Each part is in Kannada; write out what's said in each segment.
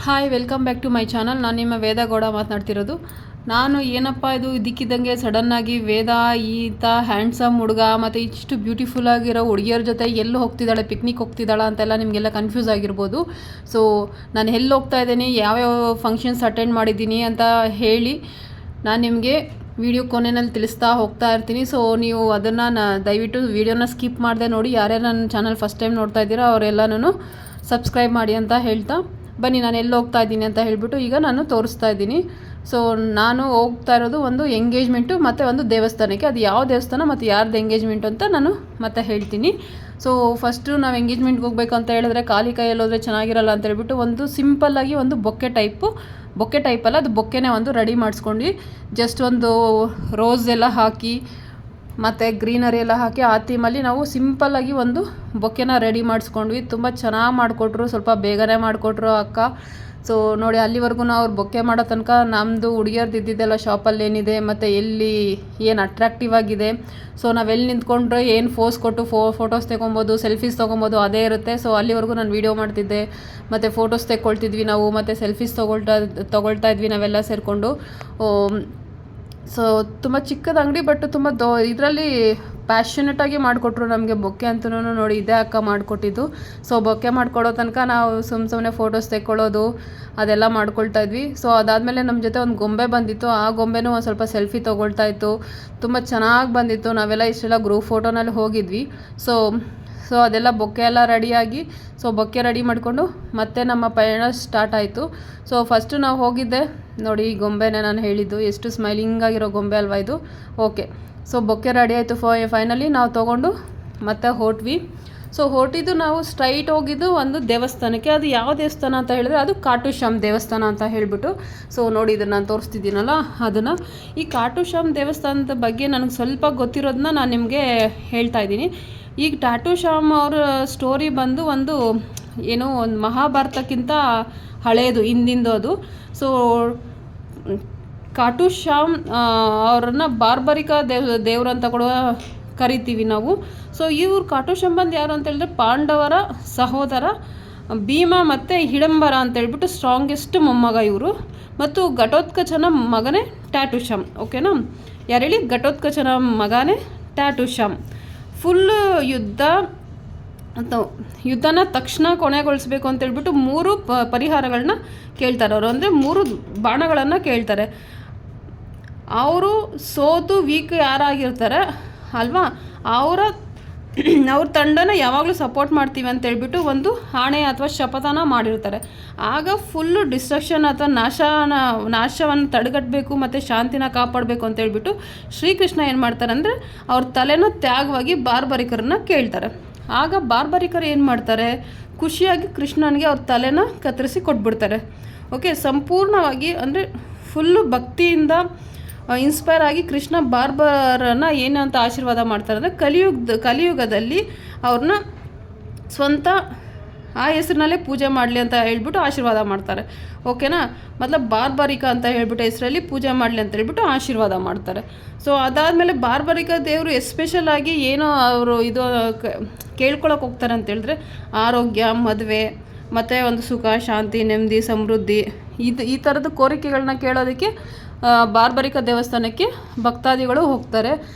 Hi welcome back to my channel. ನಾನು ನಿಮ್ಮ ವೇದ ಗೌಡ ಮಾತನಾಡ್ತಿರೋದು. ನಾನು ಏನಪ್ಪ ಇದು ಇದಕ್ಕಿದ್ದಂಗೆ ಸಡನ್ನಾಗಿ ವೇದ ಈತ ಹ್ಯಾಂಡ್ಸಮ್ ಹುಡುಗ ಮತ್ತು ಇಷ್ಟು ಬ್ಯೂಟಿಫುಲ್ ಆಗಿರೋ ಹುಡುಗಿಯರ ಜೊತೆ ಎಲ್ಲಿ ಹೋಗ್ತಿದ್ದಾಳೆ, ಪಿಕ್ನಿಕ್ ಹೋಗ್ತಿದ್ದಾಳ ಅಂತೆಲ್ಲ ನಿಮಗೆಲ್ಲ ಕನ್ಫ್ಯೂಸ್ ಆಗಿರ್ಬೋದು. ಸೊ ನಾನು ಎಲ್ಲಿ ಹೋಗ್ತಾ ಇದ್ದೀನಿ, ಯಾವ್ಯಾವ ಫಂಕ್ಷನ್ಸ್ ಅಟೆಂಡ್ ಮಾಡಿದ್ದೀನಿ ಅಂತ ಹೇಳಿ ನಾನು ನಿಮಗೆ ವಿಡಿಯೋ ಕೊನೆಯಲ್ಲಿ ತಿಳಿಸ್ತಾ ಹೋಗ್ತಾ ಇರ್ತೀನಿ. ಸೊ ನೀವು ಅದನ್ನು ದಯವಿಟ್ಟು ವಿಡಿಯೋನ ಸ್ಕಿಪ್ ಮಾಡದೆ ನೋಡಿ. ಯಾರ್ಯಾರು ನನ್ನ ಚಾನಲ್ ಫಸ್ಟ್ ಟೈಮ್ ನೋಡ್ತಾ ಇದ್ದೀರಾ ಅವರೆಲ್ಲನೂ ಸಬ್ಸ್ಕ್ರೈಬ್ ಮಾಡಿ ಅಂತ ಹೇಳ್ತಾ ಬನ್ನಿ ನಾನು ಎಲ್ಲಿ ಹೋಗ್ತಾ ಇದ್ದೀನಿ ಅಂತ ಹೇಳಿಬಿಟ್ಟು ಈಗ ನಾನು ತೋರಿಸ್ತಾ ಇದ್ದೀನಿ. ಸೊ ನಾನು ಹೋಗ್ತಾ ಇರೋದು ಒಂದು ಎಂಗೇಜ್ಮೆಂಟು ಮತ್ತು ಒಂದು ದೇವಸ್ಥಾನಕ್ಕೆ. ಅದು ಯಾವ ದೇವಸ್ಥಾನ ಮತ್ತು ಯಾರ್ದು ಎಂಗೇಜ್ಮೆಂಟು ಅಂತ ನಾನು ಮತ್ತೆ ಹೇಳ್ತೀನಿ. ಸೊ ಫಸ್ಟು ನಾವು ಎಂಗೇಜ್ಮೆಂಟ್ಗೆ ಹೋಗ್ಬೇಕು ಅಂತ ಹೇಳಿದ್ರೆ ಖಾಲಿ ಕೈಯಲ್ಲಿ ಹೋದರೆ ಚೆನ್ನಾಗಿರಲ್ಲ ಅಂತ ಹೇಳ್ಬಿಟ್ಟು ಒಂದು ಸಿಂಪಲ್ಲಾಗಿ ಒಂದು ಬೊಕ್ಕೆ ಟೈಪಲ್ಲ, ಅದು ಬೊಕ್ಕೆನೇ ಒಂದು ರೆಡಿ ಮಾಡಿಸ್ಕೊಂಡು ಜಸ್ಟ್ ಒಂದು ರೋಸ್ ಎಲ್ಲ ಹಾಕಿ ಮತ್ತು ಗ್ರೀನರಿ ಎಲ್ಲ ಹಾಕಿ ಆ ಥೀಮಲ್ಲಿ ನಾವು ಸಿಂಪಲ್ಲಾಗಿ ಒಂದು ಬೊಕ್ಕೆನ ರೆಡಿ ಮಾಡಿಸ್ಕೊಂಡ್ವಿ. ತುಂಬ ಚೆನ್ನಾಗಿ ಮಾಡಿಕೊಟ್ರು, ಸ್ವಲ್ಪ ಬೇಗನೆ ಮಾಡಿಕೊಟ್ರು ಅಕ್ಕ. ಸೊ ನೋಡಿ ಅಲ್ಲಿವರೆಗೂ ಅವ್ರು ಬೊಕ್ಕೆ ಮಾಡೋ ತನಕ ನಮ್ಮದು ಹುಡುಗಿಯರ್ದು ಇದ್ದಿದ್ದೆಲ್ಲ ಶಾಪಲ್ಲಿ ಏನಿದೆ ಮತ್ತು ಎಲ್ಲಿ ಏನು ಅಟ್ರಾಕ್ಟಿವ್ ಆಗಿದೆ, ಸೊ ನಾವೆಲ್ಲಿ ನಿಂತ್ಕೊಂಡ್ರೆ ಏನು ಫೋಸ್ ಕೊಟ್ಟು ಫೋಟೋಸ್ ತೊಗೊಬೋದು, ಸೆಲ್ಫೀಸ್ ತೊಗೊಬೋದು ಅದೇ ಇರುತ್ತೆ. ಸೊ ಅಲ್ಲಿವರೆಗೂ ನಾನು ವೀಡಿಯೋ ಮಾಡ್ತಿದ್ದೆ ಮತ್ತು ಫೋಟೋಸ್ ತೆಕ್ಕೊಳ್ತಿದ್ವಿ ನಾವು, ಮತ್ತು ಸೆಲ್ಫೀಸ್ ತೊಗೊಳ್ತಾ ಇದ್ವಿ ನಾವೆಲ್ಲ ಸೇರಿಕೊಂಡು. ಸೊ ತುಂಬ ಚಿಕ್ಕದ ಅಂಗಡಿ, ಬಟ್ ತುಂಬ ಇದರಲ್ಲಿ ಪ್ಯಾಷನೇಟಾಗಿ ಮಾಡಿಕೊಟ್ರು ನಮಗೆ ಬೊಕ್ಕೆ ಅಂತಲೂ. ನೋಡಿ ಇದೇ ಅಕ್ಕ ಮಾಡಿಕೊಟ್ಟಿದ್ದು. ಸೊ ಬೊಕ್ಕೆ ಮಾಡಿಕೊಡೋ ತನಕ ನಾವು ಸುಮ್ಮನೆ ಫೋಟೋಸ್ ತೆಕ್ಕೊಳ್ಳೋದು ಅದೆಲ್ಲ ಮಾಡ್ಕೊಳ್ತಾ ಇದ್ವಿ. ಸೊ ಅದಾದಮೇಲೆ ನಮ್ಮ ಜೊತೆ ಒಂದು ಗೊಂಬೆ ಬಂದಿತ್ತು, ಆ ಗೊಂಬೆನೂ ಒಂದು ಸ್ವಲ್ಪ ಸೆಲ್ಫಿ ತೊಗೊಳ್ತಾ ಇತ್ತು. ತುಂಬ ಚೆನ್ನಾಗಿ ಬಂದಿತ್ತು. ನಾವೆಲ್ಲ ಇಷ್ಟೆಲ್ಲ ಗ್ರೂಪ್ ಫೋಟೋನಲ್ಲಿ ಹೋಗಿದ್ವಿ. ಸೊ ಅದೆಲ್ಲ ಬೊಕ್ಕೆ ಎಲ್ಲ ರೆಡಿಯಾಗಿ, ಸೊ ಬೊಕ್ಕೆ ರೆಡಿ ಮಾಡಿಕೊಂಡು ಮತ್ತೆ ನಮ್ಮ ಪಯಣ ಸ್ಟಾರ್ಟ್ ಆಯಿತು. ಸೊ ಫಸ್ಟು ನಾವು ಹೋಗಿದ್ದೆ ನೋಡಿ ಈ ಗೊಂಬೆನೇ ನಾನು ಹೇಳಿದ್ದು, ಎಷ್ಟು ಸ್ಮೈಲಿಂಗ್ ಆಗಿರೋ ಗೊಂಬೆ ಅಲ್ವಾ ಇದು. ಓಕೆ, ಸೊ ಬೊಕ್ಕೆ ರೆಡಿ ಆಯಿತು. ಫೈನಲಿ ನಾವು ತೊಗೊಂಡು ಮತ್ತೆ ಹೊರಟ್ವಿ. ಸೊ ಹೊರಟಿದ್ದು ನಾವು ಸ್ಟ್ರೈಟ್ ಹೋಗಿದ್ದು ಒಂದು ದೇವಸ್ಥಾನಕ್ಕೆ. ಅದು ಯಾವ ದೇವಸ್ಥಾನ ಅಂತ ಹೇಳಿದ್ರೆ ಅದು ಖಾಟು ಶ್ಯಾಮ್ ದೇವಸ್ಥಾನ ಅಂತ ಹೇಳಿಬಿಟ್ಟು. ಸೊ ನೋಡಿ ಇದನ್ನು ನಾನು ತೋರಿಸ್ತಿದ್ದೀನಲ್ಲ ಅದನ್ನು. ಈ ಖಾಟು ಶ್ಯಾಮ್ ದೇವಸ್ಥಾನದ ಬಗ್ಗೆ ನನಗೆ ಸ್ವಲ್ಪ ಗೊತ್ತಿರೋದನ್ನ ನಾನು ನಿಮಗೆ ಹೇಳ್ತಾ ಇದ್ದೀನಿ. ಈಗ ಖಾಟು ಶ್ಯಾಮ್ ಅವರ ಸ್ಟೋರಿ ಬಂದು ಒಂದು ಮಹಾಭಾರತಕ್ಕಿಂತ ಹಳೆಯದು, ಹಿಂದಿಂದು ಅದು. ಸೊ ಖಾಟು ಶ್ಯಾಮ್ ಅವ್ರನ್ನ ಬಾರ್ಬರಿಕ ದೇವರು ಅಂತ ಕೂಡ ಕರಿತೀವಿ ನಾವು. ಸೊ ಇವ್ರು ಖಾಟು ಶ್ಯಾಮ್ ಬಂದು ಯಾರು ಅಂತ ಹೇಳಿದ್ರೆ ಪಾಂಡವರ ಸಹೋದರ ಭೀಮ ಮತ್ತು ಹಿಡಂಬರ ಅಂತ ಹೇಳ್ಬಿಟ್ಟು ಸ್ಟ್ರಾಂಗೆಸ್ಟ್ ಮೊಮ್ಮಗ ಇವರು. ಮತ್ತು ಘಟೋತ್ಕಚನ ಮಗನೇ ಖಾಟು ಶ್ಯಾಮ್. ಓಕೆನಾ, ಯಾರು ಹೇಳಿ? ಘಟೋತ್ಕಚನ ಮಗನೇ ಖಾಟು ಶ್ಯಾಮ್. ಫುಲ್ಲು ಯುದ್ಧನ ತಕ್ಷಣ ಕೊನೆಗೊಳಿಸ್ಬೇಕು ಅಂತೇಳ್ಬಿಟ್ಟು 3 ಪರಿಹಾರಗಳನ್ನ ಕೇಳ್ತಾರೆ ಅವರು. ಅಂದರೆ 3 ಬಾಣಗಳನ್ನು ಕೇಳ್ತಾರೆ. ಅವರು ಸೋತು ವೀಕ್ ಯಾರಾಗಿರ್ತಾರೆ ಅಲ್ವಾ, ಅವ್ರ ತಂಡನ ಯಾವಾಗಲೂ ಸಪೋರ್ಟ್ ಮಾಡ್ತೀವಿ ಅಂತೇಳ್ಬಿಟ್ಟು ಒಂದು ಆಣೆ ಅಥವಾ ಶಪಥನ ಮಾಡಿರ್ತಾರೆ. ಆಗ ಫುಲ್ಲು ಡಿಸ್ಟ್ರಕ್ಷನ್ ಅಥವಾ ನಾಶವನ್ನು ತಡೆಗಟ್ಟಬೇಕು ಮತ್ತು ಶಾಂತಿನ ಕಾಪಾಡಬೇಕು ಅಂತೇಳ್ಬಿಟ್ಟು ಶ್ರೀಕೃಷ್ಣ ಏನು ಮಾಡ್ತಾರೆ ಅಂದರೆ ಅವ್ರ ತಲೆನ ತ್ಯಾಗವಾಗಿ ಬಾರ್ಬರಿಕರನ್ನ ಕೇಳ್ತಾರೆ. ಆಗ ಬಾರ್ಬರಿಕರು ಏನು ಮಾಡ್ತಾರೆ, ಖುಷಿಯಾಗಿ ಕೃಷ್ಣನಿಗೆ ಅವ್ರ ತಲೆನ ಕತ್ತರಿಸಿ ಕೊಟ್ಬಿಡ್ತಾರೆ. ಓಕೆ, ಸಂಪೂರ್ಣವಾಗಿ ಅಂದರೆ ಫುಲ್ಲು ಭಕ್ತಿಯಿಂದ ಇನ್ಸ್ಪೈರ್ ಆಗಿ ಕೃಷ್ಣ ಬಾರ್ಬರನ್ನ ಏನಂತ ಆಶೀರ್ವಾದ ಮಾಡ್ತಾರೆ ಅಂದರೆ ಕಲಿಯುಗದಲ್ಲಿ ಅವ್ರನ್ನ ಸ್ವಂತ ಆ ಹೆಸರಿನಲ್ಲೇ ಪೂಜೆ ಮಾಡಲಿ ಅಂತ ಹೇಳ್ಬಿಟ್ಟು ಆಶೀರ್ವಾದ ಮಾಡ್ತಾರೆ. ಓಕೆನಾ, ಬಾರ್ಬರಿಕ ಅಂತ ಹೇಳ್ಬಿಟ್ಟು ಹೆಸರಲ್ಲಿ ಪೂಜೆ ಮಾಡಲಿ ಅಂತ ಹೇಳ್ಬಿಟ್ಟು ಆಶೀರ್ವಾದ ಮಾಡ್ತಾರೆ. ಸೊ ಅದಾದಮೇಲೆ ಬಾರ್ಬರಿಕ ದೇವರು ಎಸ್ಪೆಷಲ್ ಆಗಿ ಏನೋ ಅವರು ಇದು ಕೇಳ್ಕೊಳಕ್ಕೆ ಹೋಗ್ತಾರೆ ಅಂತ ಹೇಳಿದ್ರೆ ಆರೋಗ್ಯ, ಮದುವೆ ಮತ್ತು ಒಂದು ಸುಖ, ಶಾಂತಿ, ನೆಮ್ಮದಿ, ಸಮೃದ್ಧಿ ಈ ಥರದ ಕೋರಿಕೆಗಳನ್ನ ಕೇಳೋದಕ್ಕೆ ಬಾರ್ಬರಿಕ ದೇವಸ್ಥಾನಕ್ಕೆ ಭಕ್ತಾದಿಗಳು ಹೋಗ್ತಾರೆ.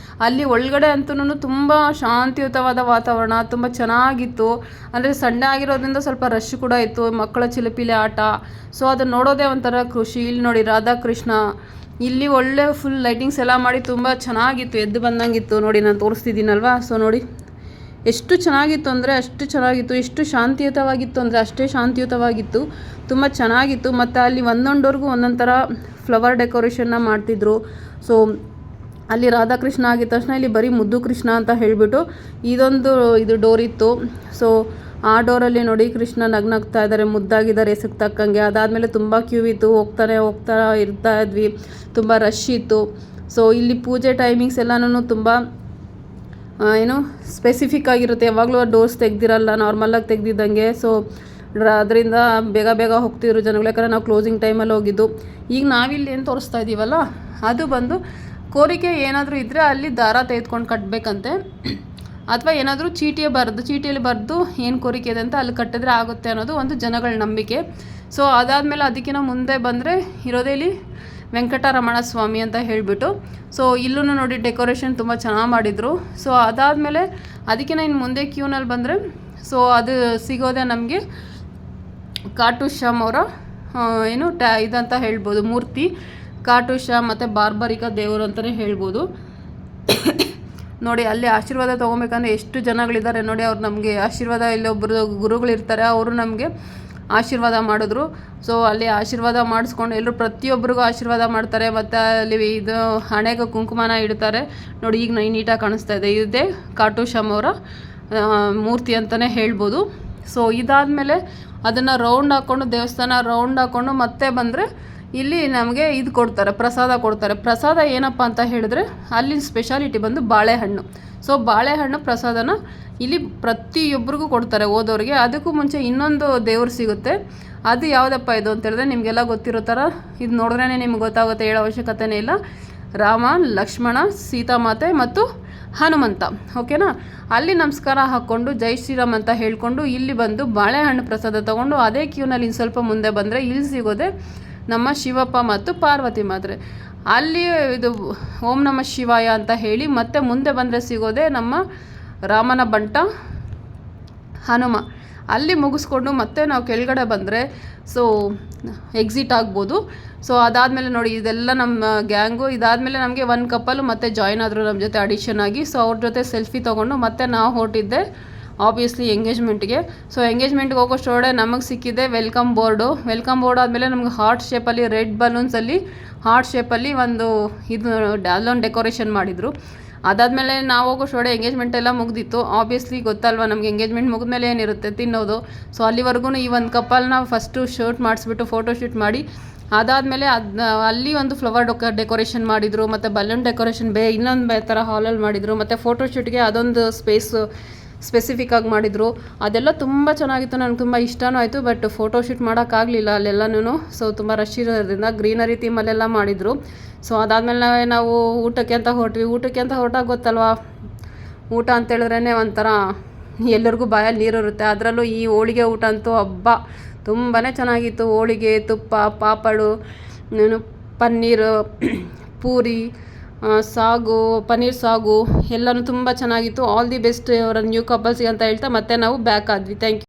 ಅಲ್ಲಿ ಒಳಗಡೆ ಅಂತೂ ತುಂಬ ಶಾಂತಿಯುತವಾದ ವಾತಾವರಣ, ತುಂಬ ಚೆನ್ನಾಗಿತ್ತು. ಅಂದರೆ ಸಂಡೇ ಆಗಿರೋದ್ರಿಂದ ಸ್ವಲ್ಪ ರಶ್ ಕೂಡ ಇತ್ತು, ಮಕ್ಕಳ ಚಿಲಿಪಿಲಿ ಆಟ. ಸೊ ಅದನ್ನು ನೋಡೋದೇ ಒಂಥರ ಖುಷಿ. ಇಲ್ಲಿ ನೋಡಿ ರಾಧಾಕೃಷ್ಣ, ಇಲ್ಲಿ ಒಳ್ಳೆ ಫುಲ್ ಲೈಟಿಂಗ್ಸ್ ಎಲ್ಲ ಮಾಡಿ ತುಂಬ ಚೆನ್ನಾಗಿತ್ತು, ಎದ್ದು ಬಂದಂಗಿತ್ತು. ನೋಡಿ ನಾನು ತೋರಿಸ್ತಿದ್ದೀನಲ್ವಾ. ಸೊ ನೋಡಿ ಎಷ್ಟು ಚೆನ್ನಾಗಿತ್ತು ಅಂದರೆ ಅಷ್ಟು ಚೆನ್ನಾಗಿತ್ತು, ಎಷ್ಟು ಶಾಂತಿಯುತವಾಗಿತ್ತು ಅಂದರೆ ಅಷ್ಟೇ ಶಾಂತಿಯುತವಾಗಿತ್ತು. ತುಂಬ ಚೆನ್ನಾಗಿತ್ತು. ಮತ್ತು ಅಲ್ಲಿ ಒಂದೊಂದವ್ರಿಗೂ ಒಂದೊಂದು ಥರ ಫ್ಲವರ್ ಡೆಕೋರೇಷನ್ನ ಮಾಡ್ತಿದ್ರು. ಸೊ ಅಲ್ಲಿ ರಾಧಾಕೃಷ್ಣ ಆಗಿದ ತಕ್ಷಣ ಇಲ್ಲಿ ಬರೀ ಮುದ್ದು ಕೃಷ್ಣ ಅಂತ ಹೇಳಿಬಿಟ್ಟು ಇದು ಡೋರ್ ಇತ್ತು. ಸೊ ಆ ಡೋರಲ್ಲಿ ನೋಡಿ ಕೃಷ್ಣ ನಗ್ನಗ್ತಾ ಇದ್ದಾರೆ, ಮುದ್ದಾಗಿದ್ದಾರೆ ಎಸಕ್ ತಕ್ಕಂಗೆ. ಅದಾದಮೇಲೆ ತುಂಬ ಕ್ಯೂ ಇತ್ತು, ಹೋಗ್ತಾ ಇರ್ತಾ ಇದ್ವಿ, ತುಂಬ ರಶ್ ಇತ್ತು. ಸೊ ಇಲ್ಲಿ ಪೂಜೆ ಟೈಮಿಂಗ್ಸ್ ಎಲ್ಲನೂ ತುಂಬ ಸ್ಪೆಸಿಫಿಕ್ ಆಗಿರುತ್ತೆ. ಯಾವಾಗಲೂ ಡೋರ್ಸ್ ತೆಗ್ದಿರಲ್ಲ, ನಾರ್ಮಲಾಗಿ ತೆಗ್ದಿದ್ದಂಗೆ. ಸೊ ಅದರಿಂದ ಬೇಗ ಹೋಗ್ತಿದ್ರು ಜನಗಳು, ಯಾಕಂದರೆ ನಾವು ಕ್ಲೋಸಿಂಗ್ ಟೈಮಲ್ಲಿ ಹೋಗಿದ್ದು. ಈಗ ನಾವಿಲ್ಲಿ ಏನು ತೋರಿಸ್ತಾ ಇದ್ದೀವಲ್ಲ ಅದು ಬಂದು ಕೋರಿಕೆ ಏನಾದರೂ ಇದ್ದರೆ ಅಲ್ಲಿ ದಾರ ತೆಗೆದುಕೊಂಡು ಕಟ್ಟಬೇಕಂತೆ. ಅಥವಾ ಏನಾದರೂ ಚೀಟಿಯಲ್ಲಿ ಬರೆದು ಏನು ಕೋರಿಕೆ ಇದೆ ಅಂತ ಅಲ್ಲಿ ಕಟ್ಟಿದ್ರೆ ಆಗುತ್ತೆ ಅನ್ನೋದು ಒಂದು ಜನಗಳ ನಂಬಿಕೆ. ಸೊ ಅದಾದಮೇಲೆ ಅದಕ್ಕಿಂತ ಮುಂದೆ ಬಂದರೆ ಇರೋದೇ ಇಲ್ಲಿ ವೆಂಕಟರಮಣ ಸ್ವಾಮಿ ಅಂತ ಹೇಳಿಬಿಟ್ಟು. ಸೊ ಇಲ್ಲೂ ನೋಡಿ ಡೆಕೋರೇಷನ್ ತುಂಬ ಚೆನ್ನಾಗಿ ಮಾಡಿದರು. ಸೊ ಅದಾದಮೇಲೆ ಅದಕ್ಕಿಂತ ಇನ್ನು ಮುಂದೆ ಕ್ಯೂನಲ್ಲಿ ಬಂದರೆ ಸೊ ಅದು ಸಿಗೋದೆ ನಮಗೆ ಖಾಟು ಶ್ಯಾಮ್ ಅವರ ಏನು ಇದಂತ ಹೇಳ್ಬೋದು, ಮೂರ್ತಿ. ಖಾಟು ಶ್ಯಾಮ್ ಮತ್ತು ಬಾರ್ಬರಿಕ ದೇವರು ಅಂತಲೇ ಹೇಳ್ಬೋದು. ನೋಡಿ ಅಲ್ಲಿ ಆಶೀರ್ವಾದ ತೊಗೊಬೇಕಂದ್ರೆ ಎಷ್ಟು ಜನಗಳಿದ್ದಾರೆ ನೋಡಿ. ಅವ್ರು ನಮಗೆ ಆಶೀರ್ವಾದ, ಇಲ್ಲೊಬ್ಬರು ಗುರುಗಳಿರ್ತಾರೆ, ಅವರು ನಮಗೆ ಆಶೀರ್ವಾದ ಮಾಡಿದ್ರು. ಸೊ ಅಲ್ಲಿ ಆಶೀರ್ವಾದ ಮಾಡಿಸ್ಕೊಂಡು ಎಲ್ಲರೂ ಪ್ರತಿಯೊಬ್ಬರಿಗೂ ಆಶೀರ್ವಾದ ಮಾಡ್ತಾರೆ. ಮತ್ತು ಅಲ್ಲಿ ಇದು ಹಣೆಗೆ ಕುಂಕುಮನ ಇಡ್ತಾರೆ ನೋಡಿ. ಈಗ ನೀಟಾಗಿ ಕಾಣಿಸ್ತಾ ಇದೆ, ಇದೇ ಖಾಟು ಶ್ಯಾಮ್ ಅವರ ಮೂರ್ತಿ ಅಂತಲೇ ಹೇಳ್ಬೋದು. ಸೊ ಇದಾದಮೇಲೆ ಅದನ್ನು ರೌಂಡ್ ಹಾಕ್ಕೊಂಡು, ದೇವಸ್ಥಾನ ರೌಂಡ್ ಹಾಕ್ಕೊಂಡು ಮತ್ತೆ ಬಂದರೆ ಇಲ್ಲಿ ನಮಗೆ ಇದು ಕೊಡ್ತಾರೆ, ಪ್ರಸಾದ ಕೊಡ್ತಾರೆ. ಪ್ರಸಾದ ಏನಪ್ಪ ಅಂತ ಹೇಳಿದ್ರೆ ಅಲ್ಲಿ ಸ್ಪೆಷಾಲಿಟಿ ಬಂದು ಬಾಳೆಹಣ್ಣು. ಸೊ ಬಾಳೆಹಣ್ಣು ಪ್ರಸಾದನ ಇಲ್ಲಿ ಪ್ರತಿಯೊಬ್ಬರಿಗೂ ಕೊಡ್ತಾರೆ ಹೋದವ್ರಿಗೆ. ಅದಕ್ಕೂ ಮುಂಚೆ ಇನ್ನೊಂದು ದೇವ್ರು ಸಿಗುತ್ತೆ, ಅದು ಯಾವುದಪ್ಪ ಇದು ಅಂತ ಹೇಳಿದ್ರೆ ನಿಮಗೆಲ್ಲ ಗೊತ್ತಿರೋ ಥರ, ಇದು ನೋಡಿದ್ರೇ ನಿಮ್ಗೆ ಗೊತ್ತಾಗುತ್ತೆ, ಹೇಳೋ ಅವಶ್ಯಕತೆನೇ ಇಲ್ಲ. ರಾಮ, ಲಕ್ಷ್ಮಣ, ಸೀತಾಮಾತೆ ಮತ್ತು ಹನುಮಂತ, ಓಕೆನಾ. ಅಲ್ಲಿ ನಮಸ್ಕಾರ ಹಾಕ್ಕೊಂಡು ಜೈ ಶ್ರೀರಾಮ್ ಅಂತ ಹೇಳ್ಕೊಂಡು ಇಲ್ಲಿ ಬಂದು ಬಾಳೆಹಣ್ಣು ಪ್ರಸಾದ ತೊಗೊಂಡು ಅದೇ ಕ್ಯೂನಲ್ಲಿ ಇನ್ನು ಸ್ವಲ್ಪ ಮುಂದೆ ಬಂದರೆ ಇಲ್ಲಿ ಸಿಗೋದೆ ನಮ್ಮ ಶಿವಪ್ಪ ಮತ್ತು ಪಾರ್ವತಿ ಮಾತ್ರೆ. ಅಲ್ಲಿ ಇದು ಓಂ ನಮಃ ಶಿವಾಯ ಅಂತ ಹೇಳಿ ಮತ್ತೆ ಮುಂದೆ ಬಂದರೆ ಸಿಗೋದೆ ನಮ್ಮ ರಾಮನ ಬಂಟ ಹನುಮ. ಅಲ್ಲಿ ಮುಗಿಸ್ಕೊಂಡು ಮತ್ತೆ ನಾವು ಕೆಳಗಡೆ ಬಂದರೆ ಸೊ ಎಕ್ಸಿಟ್ ಆಗ್ಬೋದು. ಸೊ ಅದಾದಮೇಲೆ ನೋಡಿ ಇದೆಲ್ಲ ನಮ್ಮ ಗ್ಯಾಂಗು. ಇದಾದಮೇಲೆ ನಮಗೆ ಒಂದು ಕಪಲು ಮತ್ತೆ ಜಾಯ್ನ್ ಆದರು ನಮ್ಮ ಜೊತೆ ಅಡಿಷನ್ ಆಗಿ. ಸೊ ಅವ್ರ ಜೊತೆ ಸೆಲ್ಫಿ ತೊಗೊಂಡು ಮತ್ತೆ ನಾವು ಹೊರಟಿದ್ದೆ ಆಬ್ವಿಯಸ್ಲಿ ಎಂಗೇಜ್ಮೆಂಟ್ಗೆ. ಸೊ ಎಂಗೇಜ್ಮೆಂಟ್ಗೆ ಹೋಗೋಷ್ಟೊಳಗಡೆ ನಮಗೆ ಸಿಕ್ಕಿದೆ ವೆಲ್ಕಮ್ ಬೋರ್ಡು. ವೆಲ್ಕಮ್ ಬೋರ್ಡ್ ಆದಮೇಲೆ ನಮ್ಗೆ ಹಾರ್ಟ್ ಶೇಪಲ್ಲಿ, ರೆಡ್ ಬಲೂನ್ಸಲ್ಲಿ ಹಾರ್ಟ್ ಶೇಪಲ್ಲಿ ಒಂದು ಇದು ಅಲ್ಲೊಂದು ಡೆಕೋರೇಷನ್ ಮಾಡಿದರು. ಅದಾದಮೇಲೆ ನಾವು ಹೋಗೋಷ್ಟೊಳಗಡೆ ಎಂಗೇಜ್ಮೆಂಟ್ ಎಲ್ಲ ಮುಗ್ದಿತ್ತು. ಆಬ್ವಿಯಸ್ಲಿ ಗೊತ್ತಲ್ವ ನಮಗೆ ಎಂಗೇಜ್ಮೆಂಟ್ ಮುಗಿದ್ಮೇಲೆ ಏನಿರುತ್ತೆ, ತಿನ್ನೋದು. ಸೊ ಅಲ್ಲಿವರೆಗೂ ಈ ಒಂದು ಕಪಲ್ನ ಫಸ್ಟು ಶೂಟ್ ಮಾಡಿಸ್ಬಿಟ್ಟು ಫೋಟೋ ಶೂಟ್ ಮಾಡಿ ಅದಾದಮೇಲೆ ಅಲ್ಲಿ ಒಂದು ಫ್ಲವರ್ ಡೆಕೋರೇಷನ್ ಮಾಡಿದರು. ಮತ್ತು ಬಲೂನ್ ಡೆಕೋರೇಷನ್ ಇನ್ನೊಂದು ಥರ ಹಾಲಲ್ಲಿ ಮಾಡಿದರು. ಮತ್ತು ಫೋಟೋ ಶೂಟ್ಗೆ ಅದೊಂದು ಸ್ಪೆಸಿಫಿಕ್ಕಾಗಿ ಮಾಡಿದರು. ಅದೆಲ್ಲ ತುಂಬ ಚೆನ್ನಾಗಿತ್ತು, ನನಗೆ ತುಂಬ ಇಷ್ಟನೂ ಆಯಿತು. ಬಟ್ ಫೋಟೋ ಶೂಟ್ ಮಾಡೋಕ್ಕಾಗಲಿಲ್ಲ ಅಲ್ಲೆಲ್ಲನೂ. ಸೊ ತುಂಬ ರಶ್ ಇರೋದ್ರಿಂದ ಗ್ರೀನರಿ ಥೀಮಲ್ಲೆಲ್ಲ ಮಾಡಿದರು. ಸೊ ಅದಾದಮೇಲೆ ನಾವು ಊಟಕ್ಕೆ ಅಂತ ಹೊರಟಾಗ ಗೊತ್ತಲ್ವ, ಊಟ ಅಂತೇಳಿದ್ರೇ ಒಂಥರ ಎಲ್ಲರಿಗೂ ಬಾಯಲ್ಲಿ ನೀರಿರುತ್ತೆ. ಅದರಲ್ಲೂ ಈ ಹೋಳಿಗೆ ಊಟ ಅಂತೂ ಹಬ್ಬ, ತುಂಬಾ ಚೆನ್ನಾಗಿತ್ತು. ಹೋಳಿಗೆ, ತುಪ್ಪ, ಪಾಪಡು, ಪನ್ನೀರು, ಪೂರಿ, ಸಾಗು, ಪನ್ನೀರ್ ಸಾಗು ಎಲ್ಲನೂ ತುಂಬ ಚೆನ್ನಾಗಿತ್ತು. ಆಲ್ ದಿ ಬೆಸ್ಟ್ ಅವರ ನ್ಯೂ ಕಪಲ್ಸ್ಗೆ ಅಂತ ಹೇಳ್ತಾ ಮತ್ತೆ ನಾವು ಬ್ಯಾಕ್ ಆದ್ವಿ. Thank you.